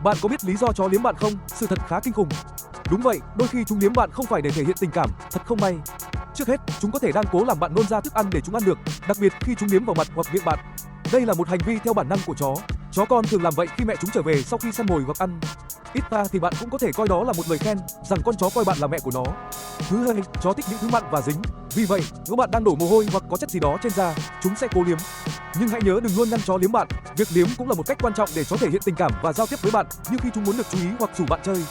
Bạn có biết lý do chó liếm bạn không? Sự thật khá kinh khủng. Đúng vậy, đôi khi chúng liếm bạn không phải để thể hiện tình cảm, thật không may. Trước hết, chúng có thể đang cố làm bạn nôn ra thức ăn để chúng ăn được, đặc biệt khi chúng liếm vào mặt hoặc miệng bạn. Đây là một hành vi theo bản năng của chó. Chó con thường làm vậy khi mẹ chúng trở về sau khi săn mồi hoặc ăn. Ít ra thì bạn cũng có thể coi đó là một lời khen rằng con chó coi bạn là mẹ của nó. Thứ hai, chó thích những thứ mặn và dính. Vì vậy, nếu bạn đang đổ mồ hôi hoặc có chất gì đó trên da, chúng sẽ cố liếm. Nhưng hãy nhớ đừng luôn ngăn chó liếm bạn. Việc liếm cũng là một cách quan trọng để chó thể hiện tình cảm và giao tiếp với bạn, như khi chúng muốn được chú ý hoặc rủ bạn chơi.